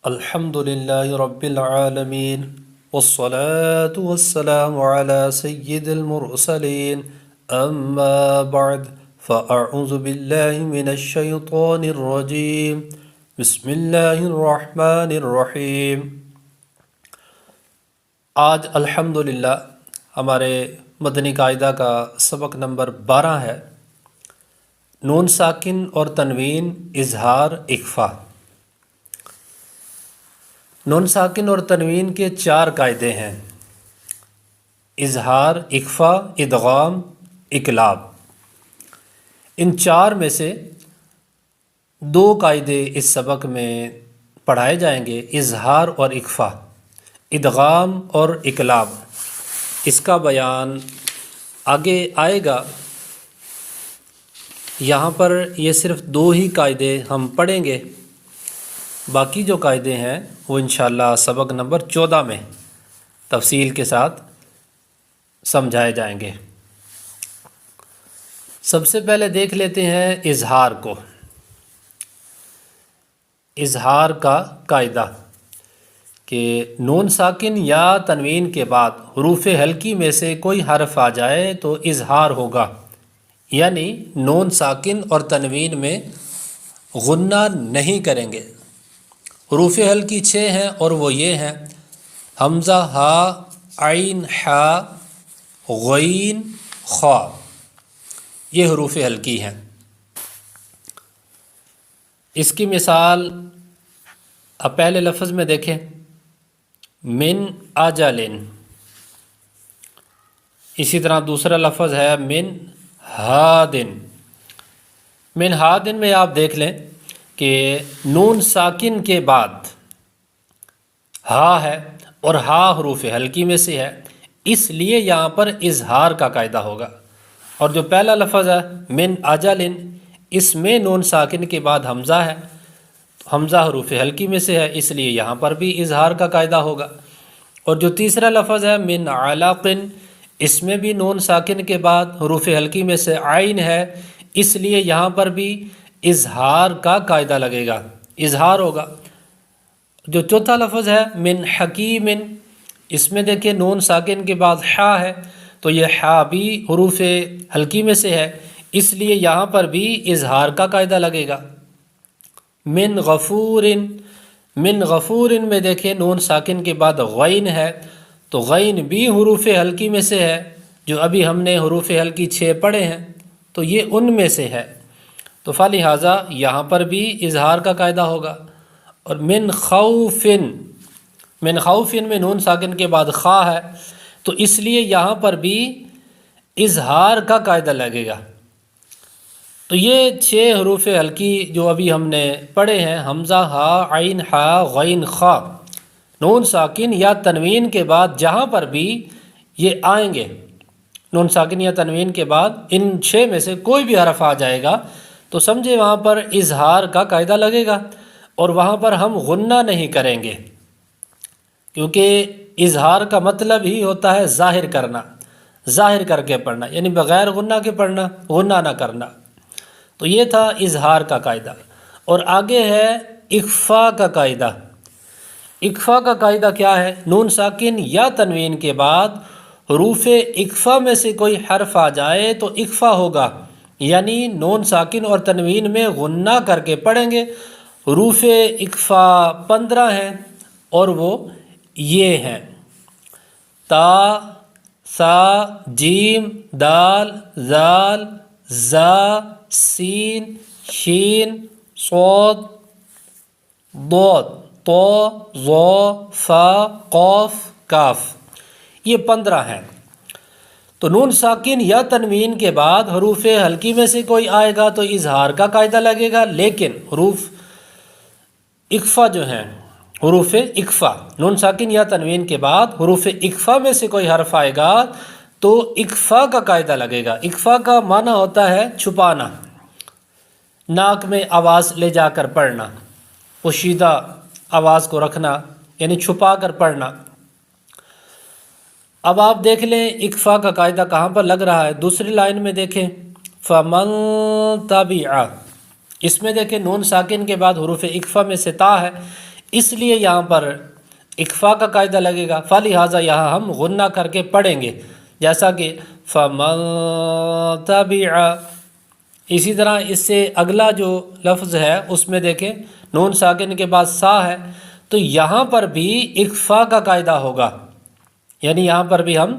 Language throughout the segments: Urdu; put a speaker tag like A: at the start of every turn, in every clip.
A: الحمد لله رب العالمين والصلاة والسلام على سيد المرسلين أما بعد فأعوذ بالله من الشيطان الرجيم بسم الله الرحمن الرحيم۔ آج الحمدللہ ہمارے مدنی قاعدہ کا سبق نمبر 12 ہے، نون ساکن اور تنوین، اظہار، اخفا۔ نون ساکن اور تنوین کے 4 قاعدے ہیں: اظہار، اخفا، ادغام، اقلاب۔ ان 4 میں سے 2 قاعدے اس سبق میں پڑھائے جائیں گے، اظہار اور اخفا، ادغام اور اقلاب۔ اس کا بیان آگے آئے گا۔ یہاں پر یہ صرف 2 ہی قاعدے ہم پڑھیں گے، باقی جو قاعدے ہیں وہ انشاءاللہ سبق نمبر 14 میں تفصیل کے ساتھ سمجھائے جائیں گے۔ سب سے پہلے دیکھ لیتے ہیں اظہار کو۔ اظہار کا قاعدہ کہ نون ساکن یا تنوین کے بعد حروف ہلکی میں سے کوئی حرف آ جائے تو اظہار ہوگا، یعنی نون ساکن اور تنوین میں غنہ نہیں کریں گے۔ حروف ہلکی 6 ہیں اور وہ یہ ہیں: حمزہ، ہا، عین، حا، غین، خا۔ یہ حروف ہلکی ہیں۔ اس کی مثال اب پہلے لفظ میں دیکھیں، من اجلن۔ اسی طرح دوسرا لفظ ہے من ہادن۔ من ہادن میں آپ دیکھ لیں کہ نون ساکن کے بعد ہا ہے اور ہا حروف ہلکی میں سے ہے، اس لیے یہاں پر اظہار کا قاعدہ ہوگا۔ اور جو پہلا لفظ ہے من اجلن، اس میں نون ساکن کے بعد حمزہ ہے، حمزہ حروف ہلکی میں سے ہے، اس لیے یہاں پر بھی اظہار کا قاعدہ ہوگا۔ اور جو تیسرا لفظ ہے من علاقن، اس میں بھی نون ساکن کے بعد حروف ہلکی میں سے عین ہے، اس لیے یہاں پر بھی اظہار کا قاعدہ لگے گا، اظہار ہوگا۔ جو چوتھا لفظ ہے من حکیم، اس میں دیکھیں نون ساکن کے بعد حا ہے، تو یہ حا بھی حروف ہلکی میں سے ہے، اس لیے یہاں پر بھی اظہار کا قاعدہ لگے گا۔ من غفور، من غفور میں دیکھیں نون ساکن کے بعد غین ہے، تو غین بھی حروف ہلکی میں سے ہے، جو ابھی ہم نے حروف ہلکی 6 پڑھے ہیں، تو یہ ان میں سے ہے، تو فلہٰذا یہاں پر بھی اظہار کا قاعدہ ہوگا۔ اور من خوف، من خوف میں نون ساکن کے بعد خا ہے، تو اس لیے یہاں پر بھی اظہار کا قاعدہ لگے گا۔ تو یہ 6 حروف ہلکی جو ابھی ہم نے پڑھے ہیں، حمزہ، ہا، عین، حا، غین، خا، نون ساکن یا تنوین کے بعد جہاں پر بھی یہ آئیں گے، نون ساکن یا تنوین کے بعد ان 6 میں سے کوئی بھی حرف آ جائے گا تو سمجھے وہاں پر اظہار کا قاعدہ لگے گا، اور وہاں پر ہم غنہ نہیں کریں گے، کیونکہ اظہار کا مطلب ہی ہوتا ہے ظاہر کرنا، ظاہر کر کے پڑھنا، یعنی بغیر غنہ کے پڑھنا، غنہ نہ کرنا۔ تو یہ تھا اظہار کا قاعدہ۔ اور آگے ہے اخفا کا قاعدہ۔ اخفا کا قاعدہ کیا ہے؟ نون ساکن یا تنوین کے بعد حروف اخفا میں سے کوئی حرف آ جائے تو اخفا ہوگا، یعنی نون ساکن اور تنوین میں غنہ کر کے پڑھیں گے۔ حروف اخفا 15 ہیں اور وہ یہ ہیں: تا، سا، جیم، دال، زال، زا، سین، شین، صاد، ضاد، طا، ظا، فا، قاف، کاف۔ یہ 15 ہیں۔ تو نون ساکن یا تنوین کے بعد حروف ہلکی میں سے کوئی آئے گا تو اظہار کا قاعدہ لگے گا، لیکن حروف اخفا جو ہیں، حروف اخفا، نون ساکن یا تنوین کے بعد حروف اخفا میں سے کوئی حرف آئے گا تو اخفا کا قاعدہ لگے گا۔ اخفا کا معنی ہوتا ہے چھپانا، ناک میں آواز لے جا کر پڑھنا، پوشیدہ آواز کو رکھنا، یعنی چھپا کر پڑھنا۔ اب آپ دیکھ لیں اخفا کا قاعدہ کہاں پر لگ رہا ہے۔ دوسری لائن میں دیکھیں، فمن تبع، اس میں دیکھیں نون ساکن کے بعد حروف اخفا میں سے تا ہے، اس لیے یہاں پر اکفا کا قاعدہ لگے گا، فلہٰذا یہاں ہم غنہ کر کے پڑھیں گے، جیسا کہ فَمَن تَبِعَ۔ اسی طرح اس سے اگلا جو لفظ ہے اس میں دیکھیں نون ساکن کے بعد سا ہے، تو یہاں پر بھی اکفا کا قاعدہ ہوگا، یعنی یہاں پر بھی ہم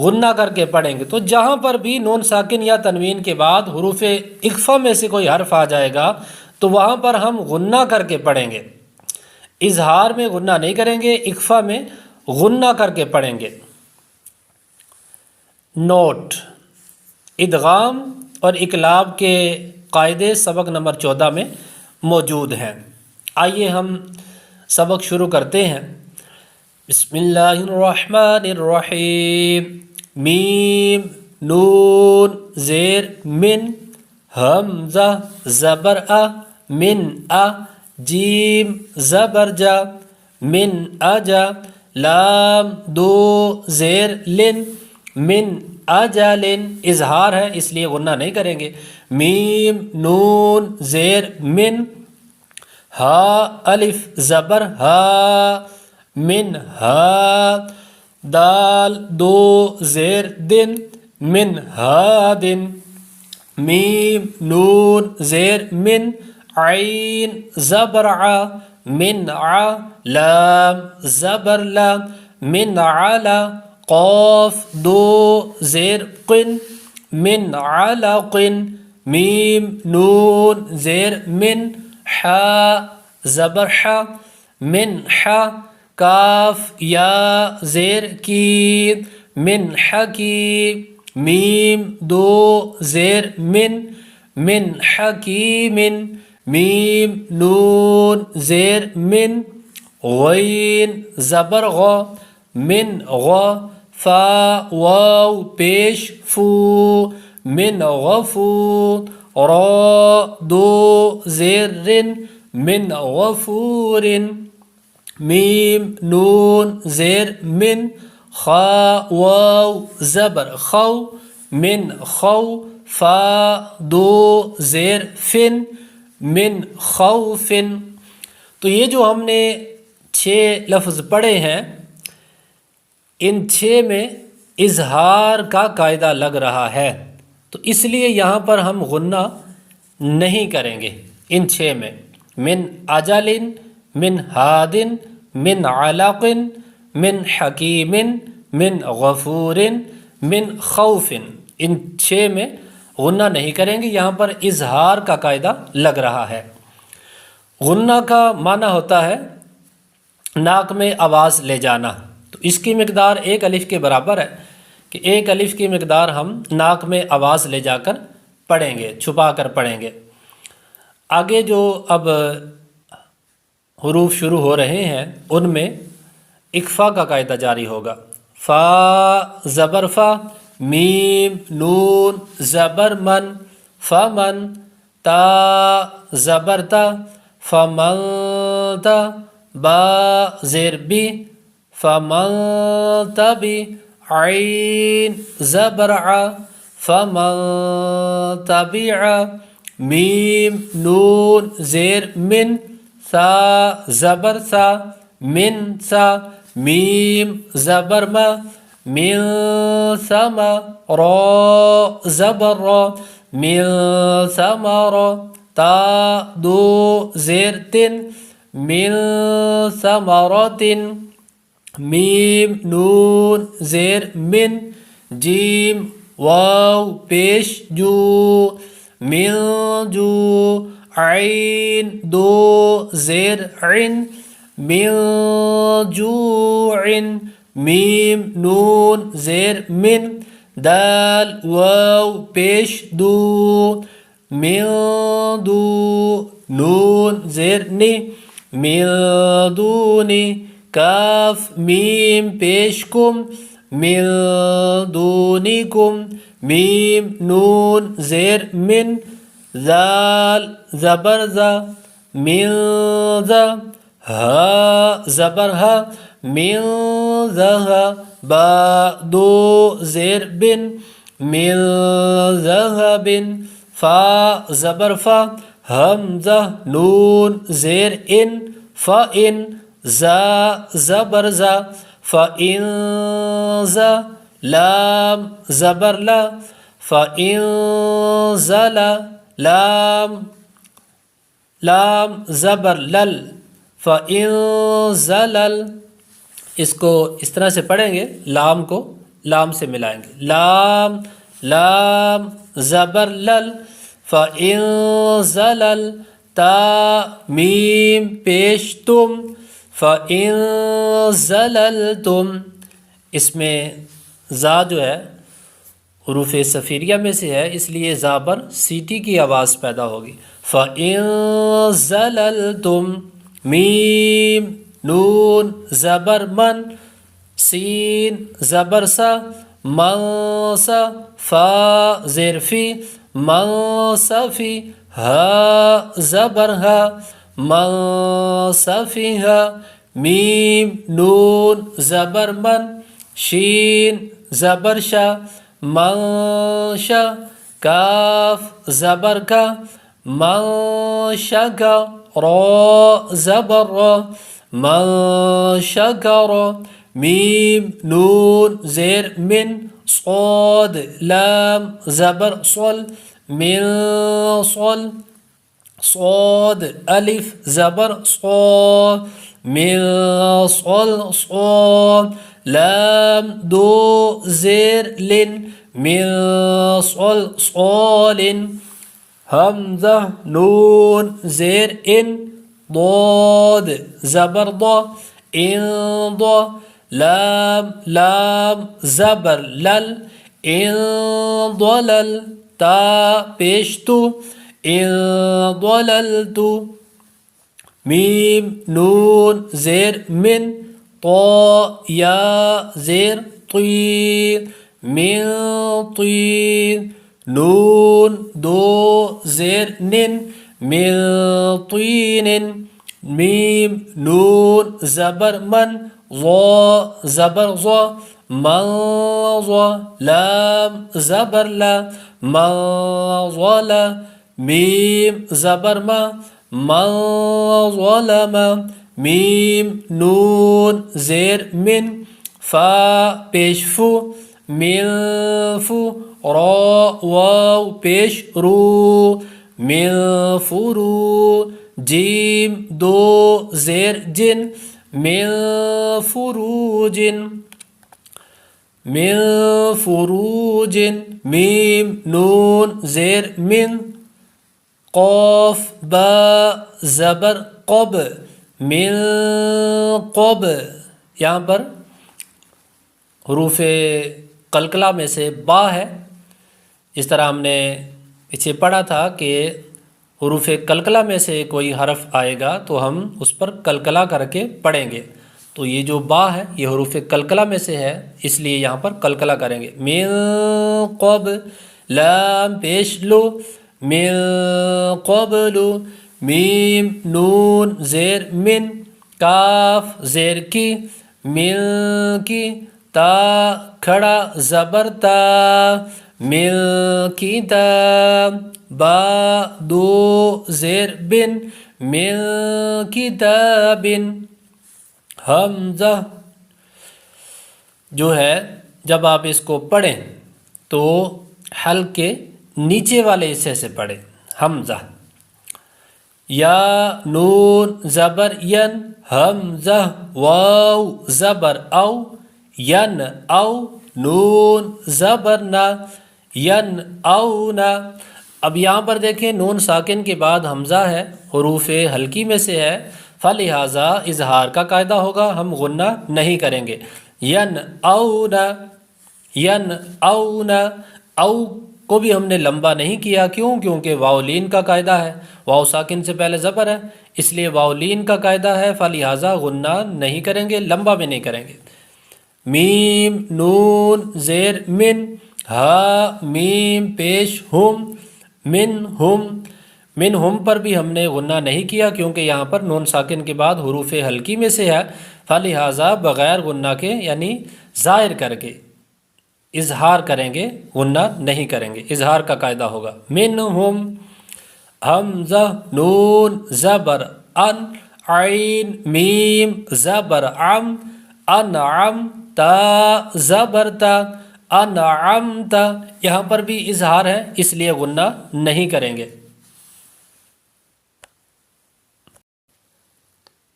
A: غنہ کر کے پڑھیں گے۔ تو جہاں پر بھی نون ساکن یا تنوین کے بعد حروف اکفا میں سے کوئی حرف آ جائے گا تو وہاں پر ہم غنہ کر کے پڑھیں گے، اظہار میں غنہ نہیں کریں گے، اکفا میں غنہ کر کے پڑھیں گے۔ نوٹ: ادغام اور اقلاب کے قاعدے سبق نمبر 14 میں موجود ہیں۔ آئیے ہم سبق شروع کرتے ہیں۔ بسم اللہ الرحمن الرحیم۔ میم نون زیر من، حمزہ زبر ا، من ا، جیم زبر جا، من اجا، لام دو زیر لن، من اجلن، اظہار ہے اس لیے غنہ نہیں کریں گے۔ میم نون زیر من، ہا الف زبر ہا، من ہا، دال دو زیر دن، من ہا دن۔ میم نون زیر من، عین زبر ع، من ع، لام زبر لا، من علا، قاف دو زیر قن، من علقن۔ میم نون زیر من، حا زبر حا، من حا، کاف یا زیر کی، من حکی۔ میم دو زیر من، من حکیم۔ میم نون زیر من، غین زبر غا، من غا، فا واو پیش فو، من غفو، را دو زیر رن، من غفور۔ میم نون زیر من، خا واو زبر خو، من خو، فا دو زیر فن، من خوف۔ تو یہ جو ہم نے 6 لفظ پڑھے ہیں، ان 6 میں اظہار کا قاعدہ لگ رہا ہے، تو اس لیے یہاں پر ہم غنہ نہیں کریں گے ان 6 میں۔ من اجل، من ہاد، من علق، من حکیم، من غفور، من خوف، ان 6 میں غنہ نہیں کریں گے، یہاں پر اظہار کا قاعدہ لگ رہا ہے۔ غنہ کا معنی ہوتا ہے ناک میں آواز لے جانا، تو اس کی مقدار 1 الف کے برابر ہے کہ 1 الف کی مقدار ہم ناک میں آواز لے جا کر پڑھیں گے، چھپا کر پڑھیں گے۔ آگے جو اب حروف شروع ہو رہے ہیں ان میں اکفا کا قاعدہ جاری ہوگا۔ فا زبر فا، میم نون زبر من، فمن، تا زبر تا، فمن تا، با زیر بی، فمن تبی، عین زبر ع، فمن تبع۔ میم نون زیر من، سا زبر سا، من سا، میم زبر ما، من سما، را زبر را، من ثمر، تا دو زیر تن، من ثمرات۔ میم نون زیر من، جیم واو پیش جو، من جو، عین دو زیر عن، من جوع۔ میم نون زیر من، دال واو پیش دو، من دو، نون زیر نی، من دونی، کاف میم پیش کم، من دونکم۔ میم نون زیر من، ذال زبر ذا، من ذا، ہا زبر ہا، من ذہا، با دو زیر بن، من ذہب۔ فا زبر فا، حمزہ نون زیر ان، فَإِن زا زبر زا فَإِن زا لام زبر لا فَإِن زلا لام لام زبر لل فَإِن زلل. اس کو اس طرح سے پڑھیں گے، لام کو لام سے ملائیں گے، لام لام زبر لل فَإِن زلل تا میم پیش تم فَإِن زللتم. اس میں زا جو ہے حروف صفیریہ میں سے ہے، اس لیے زا پر سیٹی کی آواز پیدا ہوگی. فَإِن زللتم میم نون زبر من سین زبر سا من سا فا زیر فی من صفی ہا زبر ہا من صفی ہا میم نون زبر من شین زبر شا من شا کاف زبر کا من شکا را زبر را من شکر میم نون زیر من صاد لام زبر صل من صل صاد الف زبر صاد من صل صاد لام دو زیر لن من صل صال حمزہ نون زیر ان ضاد زبر ضا ان ضا لام لام زبر لل ان ضلل تا پیش تو ان ضللت میم نون زیر من طا یا زیر طیر من طیر نون دو زیر نن من طین میم نون زبر من ضا زبر ضا من ضا لام زبر لا من ظلا میم زبر ما من ظلم میم نون زیر من فا پیش فو من فو را واو پیش رو من فرو جیم دو زیر جن من فروج من فروج میم نون زیر من قاف با زبر قب من قب. یہاں پر حروف قلقلہ میں سے با ہے. اس طرح ہم نے پیچھے پڑھا تھا کہ حروف قلقلہ میں سے کوئی حرف آئے گا تو ہم اس پر قلقلہ کر کے پڑھیں گے. تو یہ جو با ہے یہ حروف قلقلہ میں سے ہے، اس لیے یہاں پر قلقلہ کریں گے. من قب لام پیش لو من قبل میم نون زیر من کاف زیر کی من کی تا کھڑا زبر تا من کتاب با دو زیر بن من کتاب. حمزہ جو ہے جب آپ اس کو پڑھیں تو حلق کے نیچے والے حصے سے پڑھیں. حمزہ یا نون زبر ین حمزہ واو زبر او ین او نون زبر نا ین او نا. اب یہاں پر دیکھیں نون ساکن کے بعد حمزہ ہے، حروف حلقی میں سے ہے، فلہذا اظہار کا قاعدہ ہوگا، ہم غنہ نہیں کریں گے. ین او نا ین او نا. او کو بھی ہم نے لمبا نہیں کیا، کیوں؟ کیونکہ واؤلین کا قاعدہ ہے، واؤ ساکن سے پہلے زبر ہے، اس لیے واؤلین کا قاعدہ ہے، فلہذا غنہ نہیں کریں گے، لمبا بھی نہیں کریں گے. میم نون زیر من ہا میم پیش ہم من ہم پر بھی ہم نے غنہ نہیں کیا، کیونکہ یہاں پر نون ساکن کے بعد حروف حلقی میں سے ہے، فلہذا بغیر غنہ کے یعنی ظاہر کر کے اظہار کریں گے، غنہ نہیں کریں گے، اظہار کا قاعدہ ہوگا. من ہم حمزہ نون زبر ان عین میم زبر عم انعم تا زبر تا انعمت، یہاں پر بھی اظہار ہے اس لیے غنہ نہیں کریں گے۔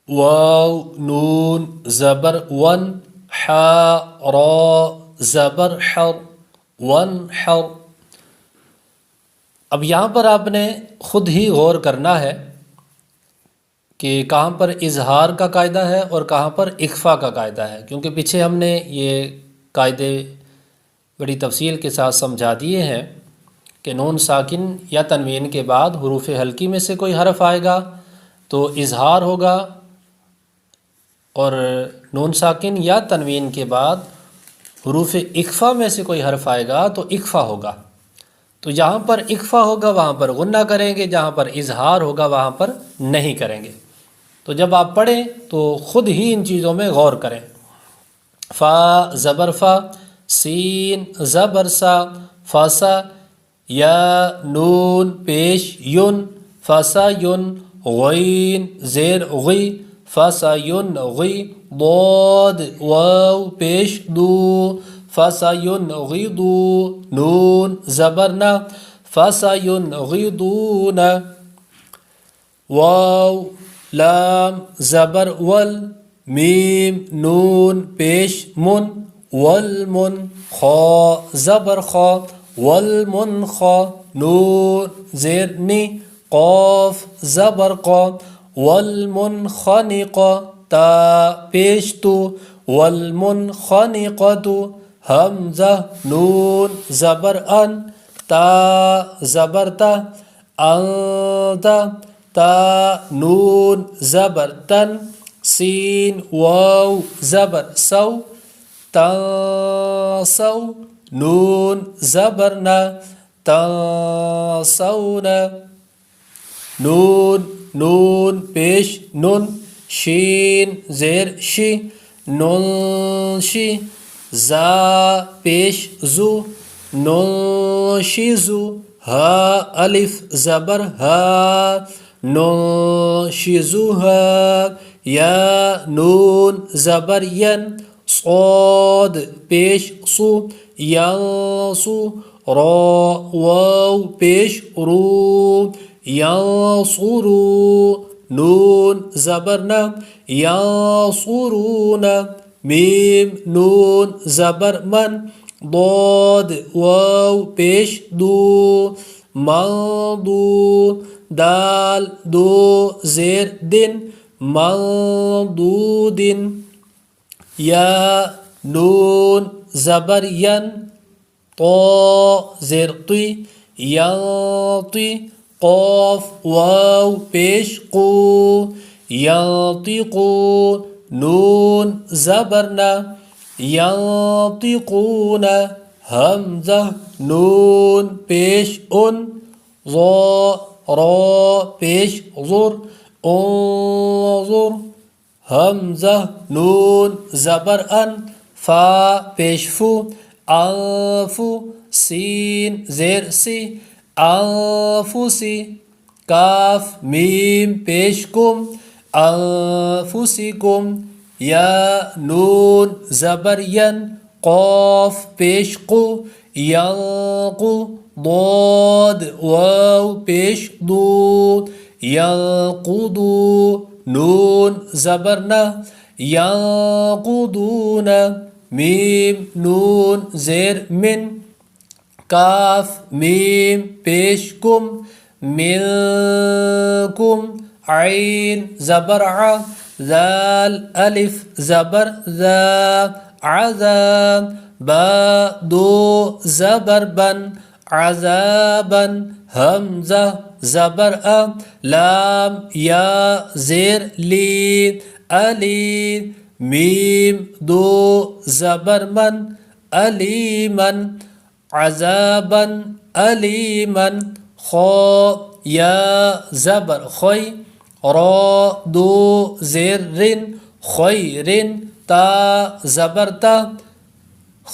A: واو نون زبر ون حا را زبر حر ونحر۔ اب یہاں پر آپ نے خود ہی غور کرنا ہے کہ کہاں پر اظہار کا قاعدہ ہے اور کہاں پر اخفا کا قاعدہ ہے، کیونکہ پیچھے ہم نے یہ قاعدے بڑی تفصیل کے ساتھ سمجھا دیے ہیں کہ نون ساکن یا تنوین کے بعد حروف حلقی میں سے کوئی حرف آئے گا تو اظہار ہوگا، اور نون ساکن یا تنوین کے بعد حروف اخفا میں سے کوئی حرف آئے گا تو اخفا ہوگا۔ تو جہاں پر اخفا ہوگا وہاں پر غنہ کریں گے، جہاں پر اظہار ہوگا وہاں پر نہیں کریں گے۔ تو جب آپ پڑھیں تو خود ہی ان چیزوں میں غور کریں۔ فا زبر فا، سین زبر سا، فاسا، یا نون پیش یون، فاسا یون، غین زیر غی، فاسا یون غی، ضاد واو پیش دو، فاسا یون غی دو، نون زبر نا، فاسا یون غی دون، واو لام زبر ول، میم نون پیش من، والمن، خا زبر خا، والمن خا، نون زیر نی، قاف زبر قا، والمنخنق، تا پیش تو، والمنخنقۃ، حمزہ نون زبر ان، تا زبر تا، انت، تا نون زبر تن، سین واو زبر سو، تنسو، نون زبر نا، تنسون، نون پیش نون، شین زیر شی، ننشی، زا پیش زو، ننشزو، ہا الف زبر ہا، ننشزوہا، یا نون زبر ین، صاد پیش سو، ینسو، را واو پیش رو، ینصرو، نون زبر نا، ینصرون، میم نون زبر من، ضاد واو پیش دو، مندو، دال دو زیر دن، مندودن، یا نون زبر ین، طا زیر طی، ینطی، قاف واو پیش قو، ینطقو، نون زبر نا، ینطقون، حمزہ نون پیش ان، ظا را پیش ظر، انظر، حمزہ نون زبر ان، فا پیش فو، انفو، سین زیر سی، انفسی، کاف میم پیش کم، انفسکم، یا نون زبر ین، قاف پیش قو، ینقو، ضاد واو پیش دو، ینقدو، نون زبر نا، ینقدون، میم نون زیر من، کاف میم پیش کم، منکم، عین زبر ع، ذال الف زبر ذا، عذا، با دو زبر بن، عذابا، حمزہ زبر ا، لام یا زیر لی، علی، میم دو زبر من، علیمن، عذابا علیمن، خا یا زبر خوی، را دو زیر رن، خیرن، تا زبر تا،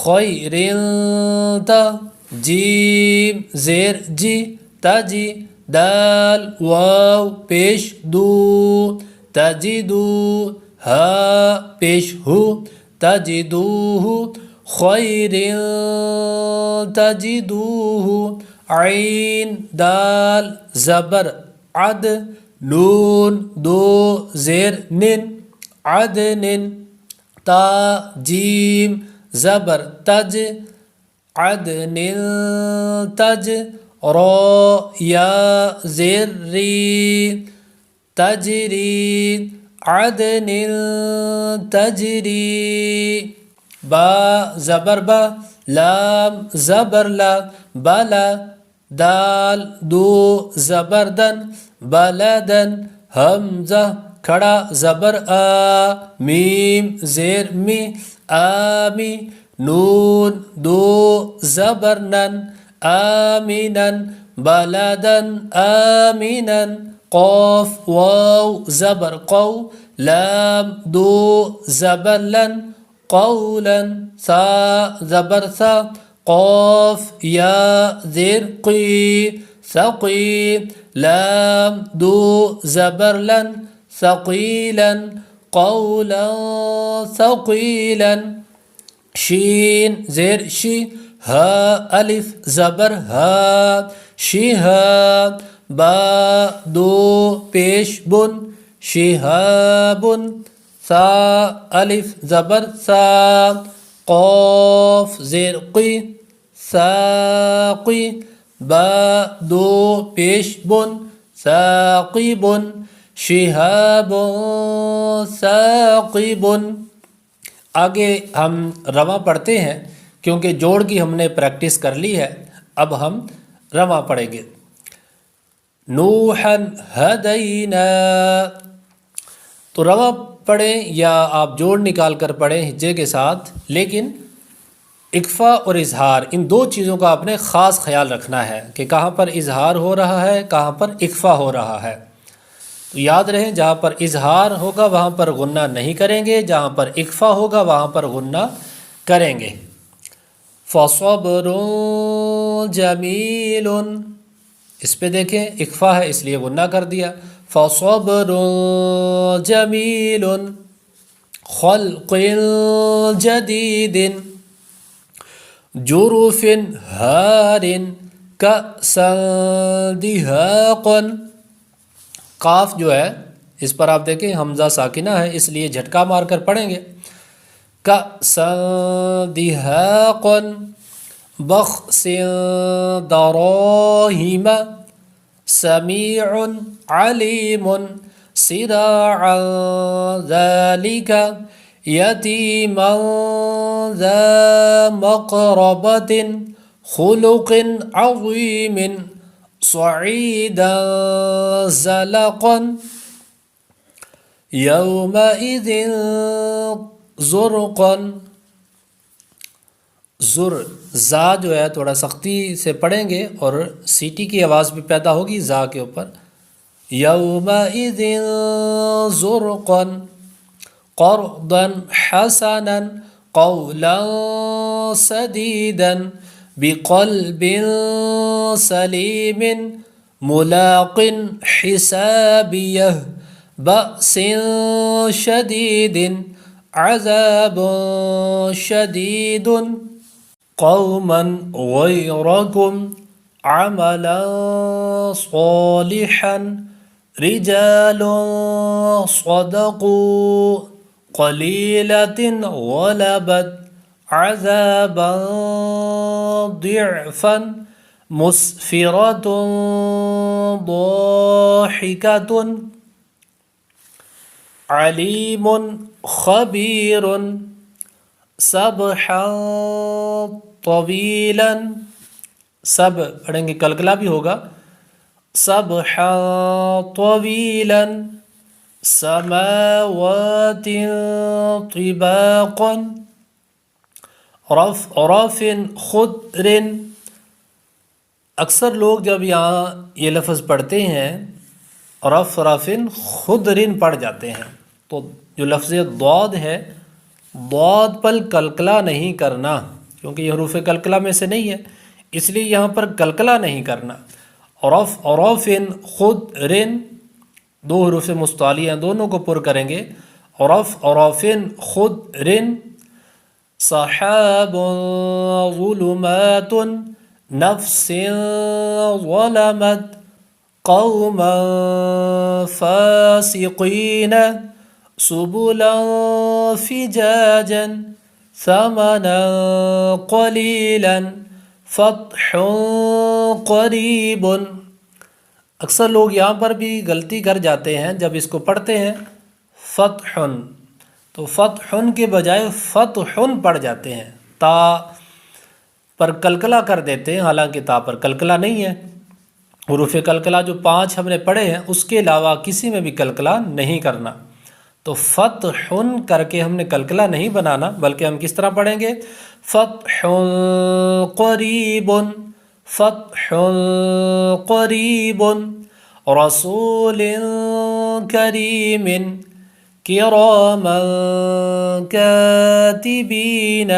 A: خیرن تا، جیم زیر جی، تجی، دال واو پیش دو، تجدو ہا پیش ہو تجدوہ خیر تجدوہ عین دال زبر عد نون دو زیر نن عدن تا جیم زبر تج عدن تج را یا زیر ری تجری عدن تجری با زبر با لام زبر لا بلا دال دو زبردن بلدن حمزہ کھڑا زبر آ میم زیر می آمی نون دو زبرنن آمینن بلدن آمینن قاف واو زبر قو لام دو زبر لن قولا ثا زبر ثا قاف یا زیر قی ثقی لام دو زبر لن ثقیلا قولا ثقیلا شین زیر شی ہا الف زبر ہا شہاب با دو پیش بن شہاب ثا الف زبر ثا قاف زیر قی ساقی با دو پیش بن ثاقب شہاب ثاقب. آگے ہم رواں پڑھتے ہیں کیونکہ جوڑ کی ہم نے پریکٹس کر لی ہے. اب ہم رواں پڑھیں گے. نوحن ہدینا، تو رواں پڑھیں یا آپ جوڑ نکال کر پڑھیں ہجے کے ساتھ، لیکن اکفا اور اظہار ان دو چیزوں کا آپ نے خاص خیال رکھنا ہے کہ کہاں پر اظہار ہو رہا ہے کہاں پر اکفا ہو رہا ہے. تو یاد رہیں جہاں پر اظہار ہوگا وہاں پر غنہ نہیں کریں گے، جہاں پر اکفا ہوگا وہاں پر غنہ کریں گے. فصبر جمیل، اس پہ دیکھیں اکفا ہے اس لیے غنہ کر دیا. فصبر جمیل خلق جدید جرف ہار کأسا دہاقا. قاف جو ہے اس پر آپ دیکھیں حمزہ ساکنہ ہے اس لیے جھٹکا مار کر پڑھیں گے. کأسا دہاقا بخس دراہم سمیع علیم صراعا ذلك یتیما ذا مقربۃ خلق عظیم صعیدا زلقا یومئذ زرقا. زر زا جو ہے تھوڑا سختی سے پڑھیں گے اور سیٹی کی آواز بھی پیدا ہوگی زا کے اوپر. یومئذ زرقا قرضا حسنا قولا سدیدا بقلب سلیم ملاق حسابیہ بأس شدید عذاب شدید قوما غیرکم عملا صالحا رجال صدقوا قلیلۃ غلبت عذابا ضعفا مسفرۃ ضاحکۃ علیم خبیر سبحا طویلا. سب پڑھیں گے کلکلا بھی ہوگا. سبحا طویلا سماوات طباقا رف خضر. اکثر لوگ جب یہاں یہ لفظ پڑھتے ہیں رف خضر پڑھ جاتے ہیں تو جو لفظ ضاد ہے ضاد پر کلکلا نہیں کرنا کیونکہ یہ حروف کلکلا میں سے نہیں ہے اس لیے یہاں پر کلکلا نہیں کرنا. رف خضر دو حروف مستعلی ہیں، دونوں کو پر کریں گے. عرف عرفن خضر سحاب ظلمات نفس ظلمت قوما فاسقین سبلا فجاجا ثمنا قلیلا فتح قریب. اکثر لوگ یہاں پر بھی غلطی کر جاتے ہیں جب اس کو پڑھتے ہیں فتح، تو فتح کے بجائے فتح پڑھ جاتے ہیں، تا پر کلکلا کر دیتے ہیں، حالانکہ تا پر کلکلا نہیں ہے. حروف کلکلا جو 5 ہم نے پڑھے ہیں اس کے علاوہ کسی میں بھی کلکلا نہیں کرنا. تو فتح کر کے ہم نے کلکلا نہیں بنانا، بلکہ ہم کس طرح پڑھیں گے؟ فتح قریب فتح قریب رسول کریم کراما کاتبین